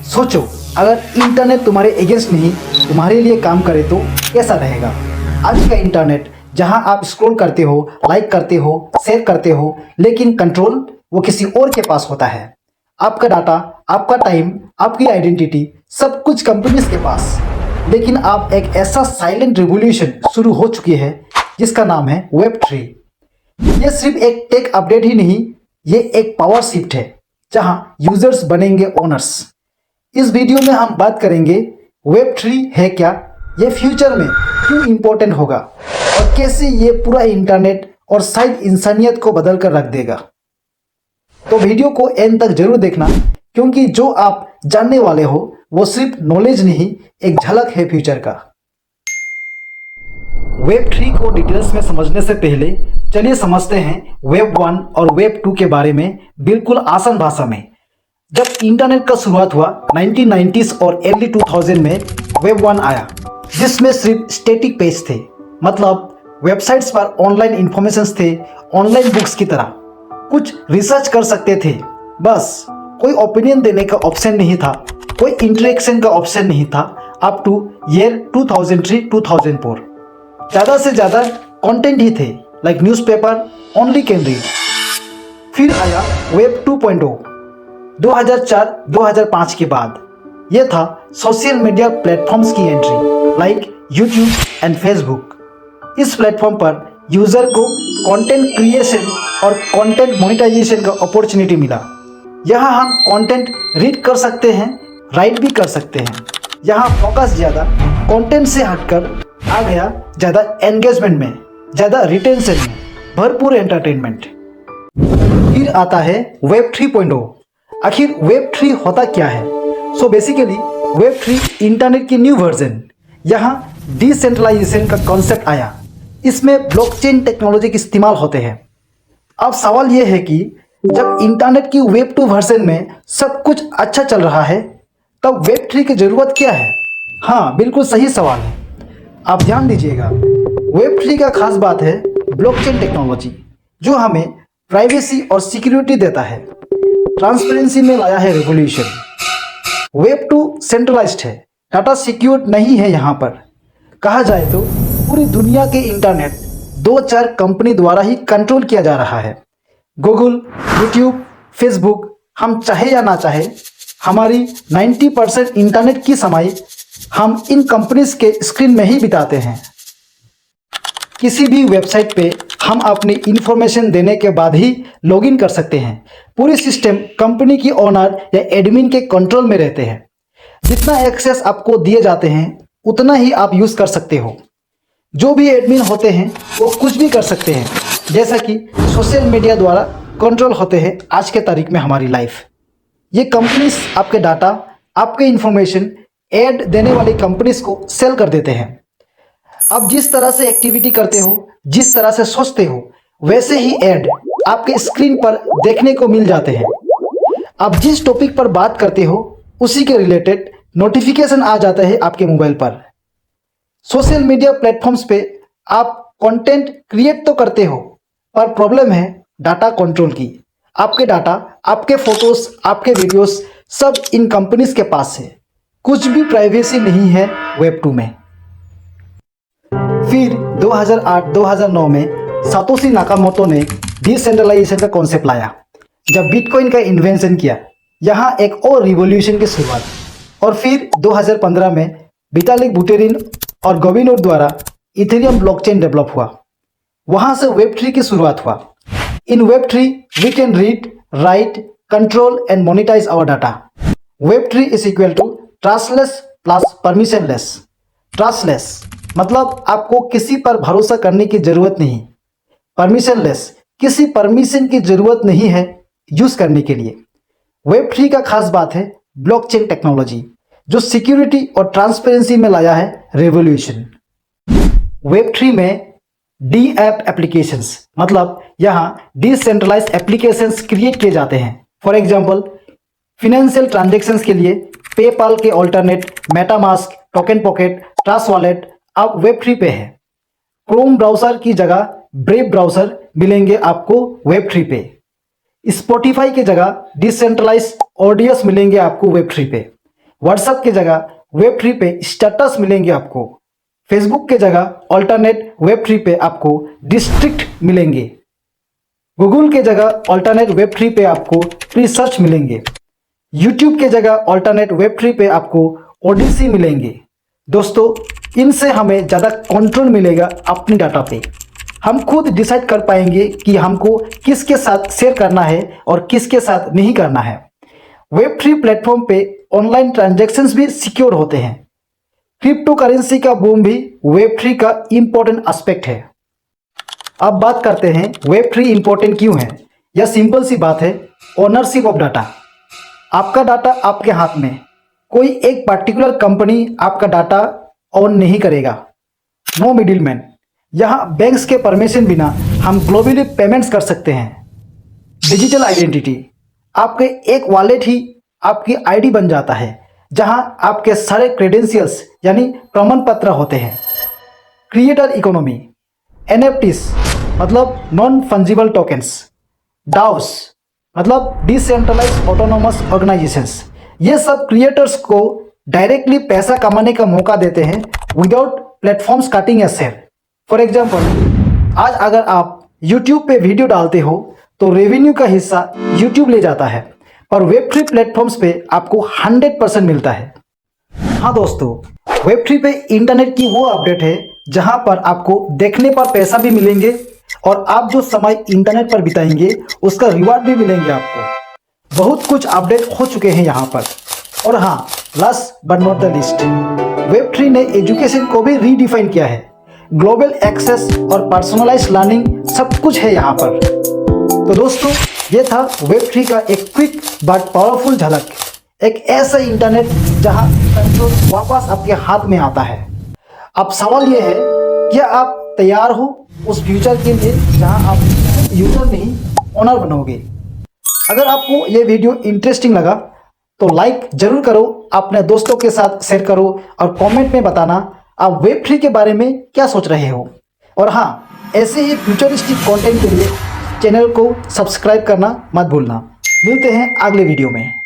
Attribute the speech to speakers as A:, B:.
A: सोचो, अगर इंटरनेट तुम्हारे अगेंस्ट नहीं तुम्हारे लिए काम करे तो कैसा रहेगा। आज का इंटरनेट जहां आप स्क्रॉल करते हो, लाइक करते हो, शेयर करते हो, लेकिन कंट्रोल वो किसी और के पास होता है। आपका डाटा, आपका टाइम, आपकी आइडेंटिटी सब कुछ कंपनीज के पास। लेकिन आप एक ऐसा साइलेंट रिवॉल्यूशन शुरू हो चुकी है जिसका नाम है वेब3। ये सिर्फ एक टेक अपडेट ही नहीं, ये एक पावर शिफ्ट है जहां यूजर्स बनेंगे ओनर्स। इस वीडियो में हम बात करेंगे वेब3 है क्या, ये फ्यूचर में क्यों इंपॉर्टेंट होगा और कैसे ये पूरा इंटरनेट और शायद इंसानियत को बदल कर रख देगा। तो वीडियो को एंड तक जरूर देखना, क्योंकि जो आप जानने वाले हो वो सिर्फ नॉलेज नहीं, एक झलक है फ्यूचर का। वेब3 को डिटेल्स में समझने से पहले चलिए समझते हैं वेब 1 और वेब 2 के बारे में बिल्कुल आसान भाषा में। जब इंटरनेट का शुरुआत हुआ 1990s और अर्ली 2000 में वेब 1 आया, जिसमें सिर्फ स्टैटिक पेज थे, मतलब वेबसाइट्स पर ऑनलाइन इंफॉर्मेशंस थे, ऑनलाइन बुक्स की तरह। कुछ रिसर्च कर सकते थे बस, कोई ओपिनियन देने का ऑप्शन नहीं था, कोई इंटरेक्शन का ऑप्शन नहीं था। अप टू ईयर 2003-2004 ज़्यादा से ज़्यादा कंटेंट ही थे, like newspaper only can read. फिर आया वेब 2.0 2004-2005 के बाद। यह था सोशल मीडिया प्लेटफॉर्म्स की entry, like YouTube and Facebook. इस प्लेटफॉर्म पर यूजर को कंटेंट क्रिएशन और कंटेंट मोनेटाइजेशन का अपॉर्चुनिटी मिला। यहाँ हम कंटेंट रीड कर सकते हैं, राइट भी कर सकते हैं। यहाँ फोकस ज़्यादा कंटेंट से हटकर आ गया, ज़्यादा एंगेजमेंट में, ज़्यादा रिटेंशन में, भरपूर एंटरटेनमेंट। फिर आता है वेब 3.0। आखिर वेब 3 होता क्या है? सो बेसिकली वेब 3 इंटरनेट की न्यू वर्जन। यहाँ डिसेंट्रलाइजेशन का कॉन्सेप्ट आया, इसमें ब्लॉकचेन टेक्नोलॉजी के इस्तेमाल होते हैं। अब सवाल यह है कि जब इंटरनेट की वेब 2 वर्जन में सब कुछ अच्छा चल रहा है, तब वेब 3 की ज़रूरत क्या है? हाँ, बिल्कुल सही सवाल है। आप ध्यान दीजिएगा, वेब 3 का खास बात है ब्लॉकचेन टेक्नोलॉजी, जो हमें प्राइवेसी और सिक्योरिटी देता है, ट्रांसपेरेंसी में लाया है रेवोल्यूशन। वेब 2 सेंट्रलाइज्ड है, डाटा सिक्योर्ड नहीं है। यहाँ पर कहा जाए तो पूरी दुनिया के इंटरनेट 2-4 कंपनी द्वारा ही कंट्रोल किया जा रहा है। Google, YouTube, Facebook. हम चाहे या ना चाहे, हमारी 90% इंटरनेट की समय हम इन कंपनीज के स्क्रीन में ही बिताते हैं। किसी भी वेबसाइट पे हम अपनी इंफॉर्मेशन देने के बाद ही लॉगिन कर सकते हैं। पूरी सिस्टम कंपनी की ओनर या एडमिन के कंट्रोल में रहते हैं। जितना एक्सेस आपको दिए जाते हैं उतना ही आप यूज़ कर सकते हो। जो भी एडमिन होते हैं वो कुछ भी कर सकते हैं, जैसा कि सोशल मीडिया द्वारा कंट्रोल होते हैं आज के तारीख में हमारी लाइफ। ये कंपनीज आपके डाटा, आपके इंफॉर्मेशन ऐड देने वाली कंपनीज को सेल कर देते हैं। आप जिस तरह से एक्टिविटी करते हो, जिस तरह से सोचते हो, वैसे ही ऐड आपके स्क्रीन पर देखने को मिल जाते हैं। आप जिस टॉपिक पर बात करते हो उसी के रिलेटेड नोटिफिकेशन आ जाता है आपके मोबाइल पर। सोशल मीडिया प्लेटफॉर्म्स पे आप कंटेंट क्रिएट तो करते हो, पर प्रॉब्लम है डाटा कंट्रोल की। आपके डाटा, आपके फोटोज, आपके वीडियोस सब इन कंपनीज के पास है। कुछ भी प्राइवेसी नहीं है वेब 2 में। फिर 2008-2009 में सातोशी नाकामोटो ने डिसेंट्रलाइजेशन का कॉन्सेप्ट लाया। जब बिटकॉइन का इन्वेंशन किया, यहाँ एक और रिवॉल्यूशन की शुरुआत। और फिर 2015 में विटालिक बुटेरिन और गोविनोर द्वारा इथेरियम ब्लॉकचेन डेवलप हुआ। वहाँ से वेब 3 की शुरुआत हुआ। In web 3 we can read, write, control and monetise our data. Web 3 is equal to trustless plus permissionless. Trustless मतलब आपको किसी पर भरोसा करने की जरूरत नहीं। परमिशनलेस, किसी परमिशन की जरूरत नहीं है यूज करने के लिए। वेब 3 का खास बात है ब्लॉकचेन टेक्नोलॉजी, जो सिक्योरिटी और ट्रांसपेरेंसी में लाया है रेवोल्यूशन। वेब 3 में डी ऐप एप्लीकेशंस, मतलब यहाँ डिसेंट्रलाइज एप्लीकेशंस क्रिएट किए जाते हैं। फॉर एग्जांपल, फिनेंशियल ट्रांजैक्शंस के लिए पेपाल के alternate MetaMask, token pocket, trust wallet अब वेब 3 पे है। क्रोम ब्राउज़र की जगह ब्रेव ब्राउज़र मिलेंगे आपको वेब 3 पे। स्पॉटिफाई की जगह डिसेंट्रलाइज ऑडियंस मिलेंगे आपको वेब 3 पे। व्हाट्सएप की जगह वेब3 पे स्टेटस मिलेंगे आपको। फेसबुक के जगह ऑल्टरनेट वेब3 पे आपको डिस्ट्रिक्ट मिलेंगे। गूगल के जगह ऑल्टरनेट वेब3 पे आपको प्री सर्च मिलेंगे। यूट्यूब के जगह ऑल्टरनेट वेब3 पे आपको ओडिसी मिलेंगे। दोस्तों, इनसे हमें ज़्यादा कंट्रोल मिलेगा अपनी डाटा पे। हम खुद डिसाइड कर पाएंगे कि हमको किसके साथ शेयर करना है और किसके साथ नहीं करना है। वेब3 प्लेटफॉर्म पे ऑनलाइन ट्रांजैक्शंस भी सिक्योर होते हैं। क्रिप्टो करेंसी का बूम भी वेब3 का इम्पोर्टेंट एस्पेक्ट है। अब बात करते हैं वेब3 इंपॉर्टेंट क्यों है। यह सिंपल सी बात है, ओनरशिप ऑफ डाटा। आपका डाटा आपके हाथ में, कोई एक पर्टिकुलर कंपनी आपका डाटा ओन नहीं करेगा। No middleman. यहाँ बैंक्स के परमिशन बिना हम ग्लोबली पेमेंट्स कर सकते हैं। डिजिटल आइडेंटिटी, आपके एक वॉलेट ही आपकी आईडी बन जाता है, जहां आपके सारे क्रेडेंशियल्स यानी प्रमाण पत्र होते हैं। क्रिएटर इकोनॉमी, एनएफटीज मतलब नॉन फंजिबल टोकन्स, डाउस मतलब डिसेंट्रलाइज्ड ऑटोनोमस ऑर्गेनाइजेशंस, ये सब क्रिएटर्स को डायरेक्टली पैसा कमाने का मौका देते हैं without platforms cutting A share. For example, आज अगर आप यूट्यूब पे वीडियो डालते हो तो रेवेन्यू का हिस्सा यूट्यूब ले जाता है, पर वेब3 प्लेटफॉर्म्स पे आपको 100% मिलता है। हाँ दोस्तों, वेब3 पे इंटरनेट की वो अपडेट है जहां पर आपको देखने पर पैसा भी मिलेंगे और आप जो समय इंटरनेट पर बिताएंगे उसका रिवार्ड भी मिलेंगे आपको। बहुत कुछ अपडेट हो चुके हैं यहाँ पर। और हाँ, last but not the list, Web3 ने एजुकेशन को भी रीडिफाइन किया है। ग्लोबल एक्सेस और पर्सनलाइज्ड लर्निंग सब कुछ है यहाँ पर। तो दोस्तों, ये था वेब3 का एक क्विक बट पावरफुल झलक। एक ऐसा इंटरनेट जहां कंट्रोल वापस आपके हाथ में आता है। अब सवाल ये है, क्या आप तैयार हो उस फ्यूचर के लिए जहां आप यूजर नहीं ओनर बनोगे? अगर आपको ये वीडियो इंटरेस्टिंग लगा तो लाइक जरूर करो, अपने दोस्तों के साथ शेयर करो और कमेंट में बताना आप वेब3 के बारे में क्या सोच रहे हो। और हाँ, ऐसे ही फ्यूचरिस्टिक कंटेंट के लिए चैनल को सब्सक्राइब करना मत भूलना। मिलते हैं अगले वीडियो में।